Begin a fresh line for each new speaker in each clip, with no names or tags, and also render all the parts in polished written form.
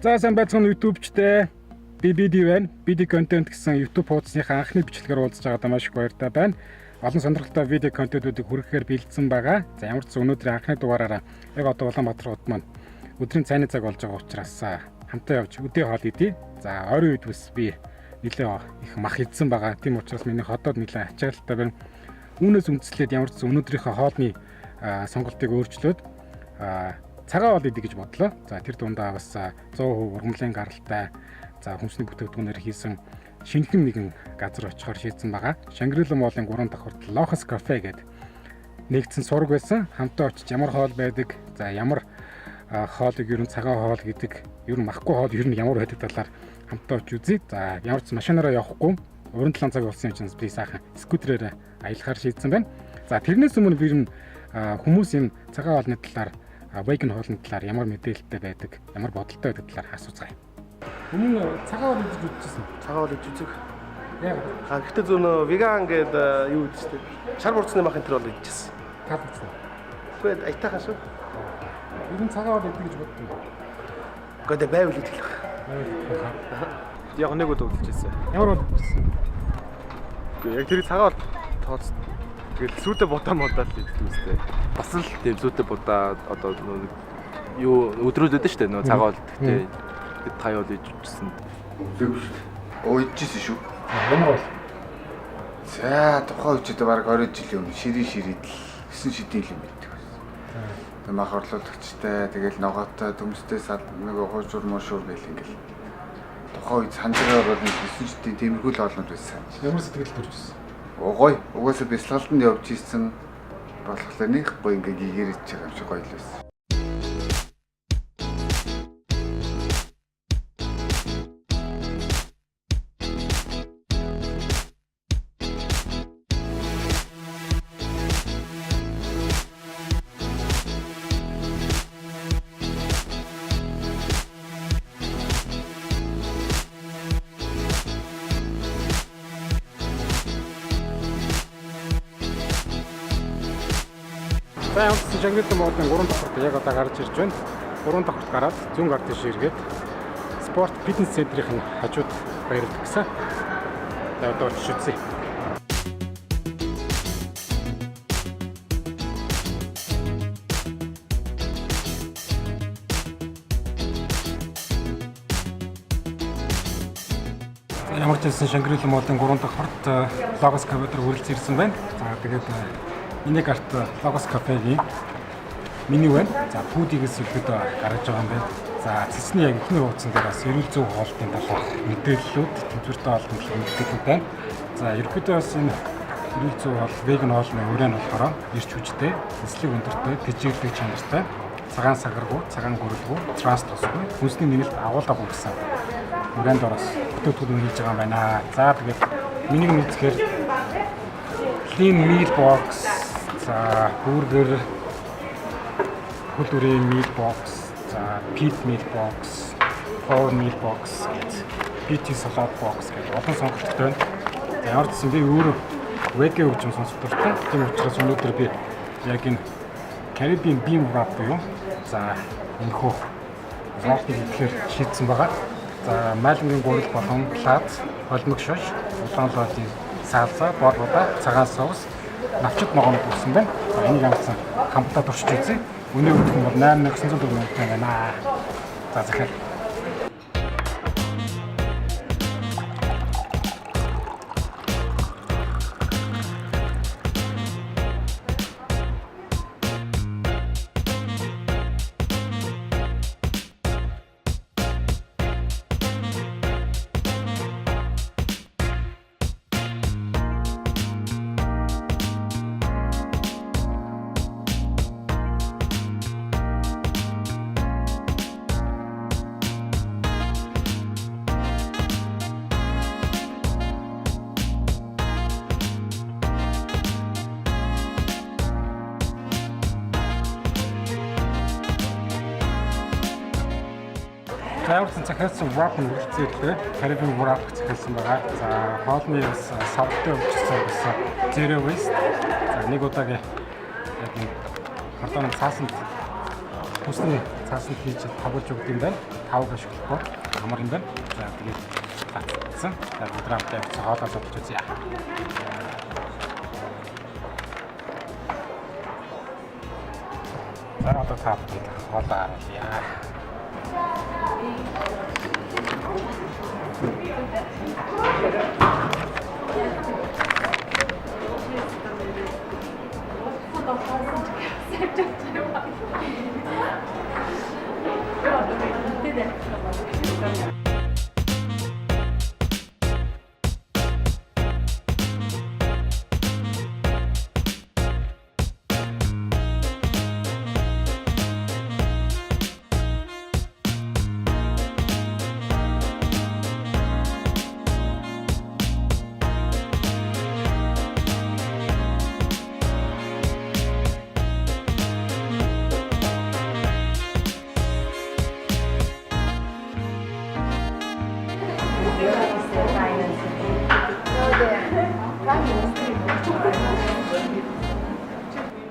За сайн байцгаана YouTube-чтэй BD байна. BD content гэсэн YouTube хуудасынхаа анхны бичлэгээр уулзж байгаадаа маш их баяртай байна. Олон сонирхолтой видео контентуудыг хүргэхээр бэлдсэн байгаа. За ямар ч өнөөдрийн анхны дугаараараа яг одоо Улаанбаатар хот маань өдрийн цайны цаг болж байгаа учраас хамтаа явж өдөө хоол идье. За ойрын үед бас би нэлээ их мах идсэн байгаа. Тийм учраас миний хотод нэлээ ачаалттай байна. Үүнээс үндэслээд ямар ч өнөөдрийнхөө хоолны сонголтыг өөрчлөөд цагаан хоол идэх гэж бодлоо. За тэр дундаа бас 100% ургамлын гаралтай за хүнсний бүтээгдэхүүнээр хийсэн шинэхэн нэгэн газар очихоор шийдсэн байгаа. Шангрила молын 3 дахь хүртэл Лохос кафе гэдэг нэгдсэн сураг байсан. Хамтаа очиж ямар хоол байдаг, за ямар хоолыг ер нь цагаан хоол гэдэг, ер нь махгүй хоол ер нь ямар байдаг талаар хамтаа очиж үзье. За ямар ч машинаараа явахгүй, уран талаан цаг болсон юм чинь би сайхан скутерээр аялахаар шийдсэн байна. За тэрнээс өмнө би ер нь хүмүүс энэ цагаан хоолны талаар веган хоолны талаар ямар мэдээлэлтэй байдаг, ямар бодолтой байдаг талаар асууцгаая. Өмнө цагаан хоол идэж үзчихсэн.
Цагаан хоол идэж үзэг.
Яг.
Гэхдээ зөв нөө веган гэдэг юу гэдэг чинь шар бурцны махын тэр бол идчихсэн.
Таалагдсан.
Гэхдээ айтайхан шүү.
Ер нь цагаан хоол идэх гэж боддог.
Гэхдээ байвал идэх л
байна.
Яг нэг удаа үлдчихсэн.
Ямар бол идчихсэн?
Яг тэр цагаан тооц. Тэгэл сүйдэ будаа модал иддэг үстэй. Бас л тийм сүйдэ будаа одоо юу өдрүүд өдөө штэ нөө цагаан гэхдээ та юу л идчихсэн.
Үлээгүй шүү дээ. Оо идчихсэн шүү.
Ямар бол?
За тухайн үедээ баг 20 жилийн өмнө ширидэл 9 шидийн юм байдаг байсан. Тэг мах орлуулагчтай тэгэл ногоотой төмстэй нэг хуужур мошуур гэл ингээл тухайн үед сандраар бол 9 шидийн тэмэрхүүл хоолнод байсан.
Ямар сэтгэл төрчихсөн?
Гой угаасаа бясалгалтанд явж ийсэн болохоор нэг гоё ингээ гийгэр идчих юм шиг гоё л байсан.
За ямар ч Шангрила молын 3 дахь хүртэл яг одоо гарч ирж байна. 3 дахь хүртэл гараад зүүн гарт тийш эргээд спорт фитнес центрийн хажууд баярлалт гэсэн. За одоо очиж үзье. Ямар ч хэлсэн Шангрила молын 3 дахь хүртэл Логос кафедэр хүрэлцэн ирсэн байна. За тэгээд миний гарт Логос кафегийн меню байна. За пүүдигээс ихэд гаргаж байгаа юм байна. За цэцний яг ихний хуудсан дээр бас эрүүл зүйн хоолтын талаарх мэдээллүүд, тэмцвэртэй хоолтын талаарх мэдээлэлүүд байна. За ерөнхийдөө бас энэ эрүүл зүйн хоол, веган хоолны өрөө нь болохоор эрч хүчтэй, эслэг өндөртэй, тэжээглэг чанартай, цагаан сагаргүй, цагаан гөрөлгүй, транс тусгүй, хүнсний нэмэлт агуулгагүй гэсэн өрөөнд ороос бүтээгдэхүүн хийж байгаа юм байна. За тэгээд менюг үзэхээр clean meal box, за бургер, хөлбөрийн meal box, за pit meal box, core meal box, pit salad box гэх олон сонголттой байна. За ямар ч юм би өөрөө вега хөгжим сонсох дуртай. Тийм учраас өнөөдөр би яг энэ Caribbean bean wrap буюу за энэхүү зоолтыг идэхээр шийдсэн байгаа. За майлангийн гурил болон лад, холимог шош, улаан лодын салса, борлуудаа, цагаан соус, навчит ногоонод өгсөн байна. За энийг амтсан хамтдаа туршиж үзье. Өнөө өгөх юм бол 8900 төгрөг байна. За захиал. Тайварсан захиалсан wrap нь үлдсэйтэй Caribbean wrap захиалсан байгаа. За хоолны бас савтай өвчсөн гэсэн zero waste. За нэг удаагийн яг энэ харданы цаасанд Хүсний цаасанд хийж тавуулж өгд юм байна. Тавг ашиглахгүй амар юм байна. За тэгээд татсан. За өдрөмтэй хоолоо содж үзье. За одоо тавыг хоолоо аруулъя.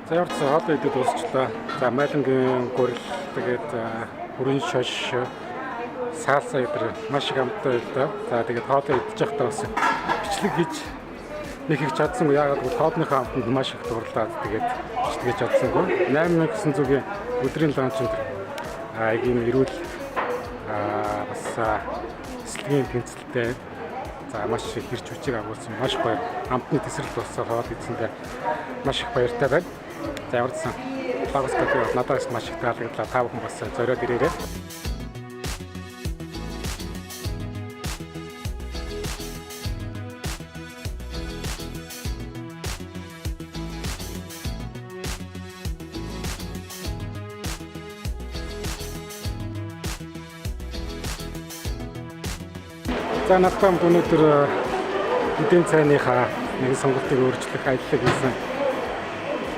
За ямар ч хоолой идэж дуусчлаа. За майлангийн гурил тэгээд хүрэн шош саалса гэдэг маш их амттай байлаа. За тэгээд хоолой идэж байхдаа бас бичлэг хийж нэг их чадсангүй. Яагаад гэвэл хоолныхоо амтанд маш их дурлаад тэгээд бичлэг хийж чадсангүй. 8900-ийн өдрийн ланчнд ийм эрүүл бас эслэгийн тэнцэлтэй за маш их хэрч хүчийг агуулсан маш гоё амтны тесрэлт болсон хоол идсэндээ маш их баяртай байна. За ямар ч сан багс кофе надаас маш их таалагдлаа. Та бүхэн бас зориод ирээрэй. За надад өнөөдөр эдийн цайныхаа нэг сонголтыг өөрчлөх аяллаа хийсэн.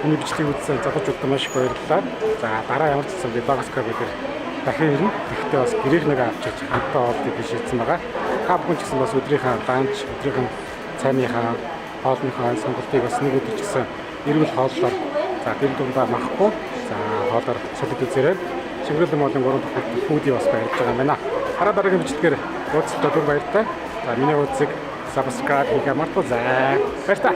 Миний бичлэгийг үзсэн зохиолч удаа маш их баярлалаа. За дараа ямар ч зүйл багасгаа гэдэг дахин ирнэ. Гэхдээ бас гэрийг нэг авчиж хамтаа хоолыг бишээсэн байгаа. Та бүхэн ч гэсэн бас өдрийнхөө ланч, өдрийнх нь цайныхаа хоолныхоо сонголтыг бас нэг өдөр ч гэсэн эрүүл хооллоор за дэм дундаа махгүй. За хоолоор солид үзээрэй. Шингэрэл молын 3 дахь фүүдийг бас барьж байгаа юм байна. Дараагийн бичлэгээр уулзалтад баяртай. За миний хуудсыг subscribe хийгээ мартаа. За баяртай.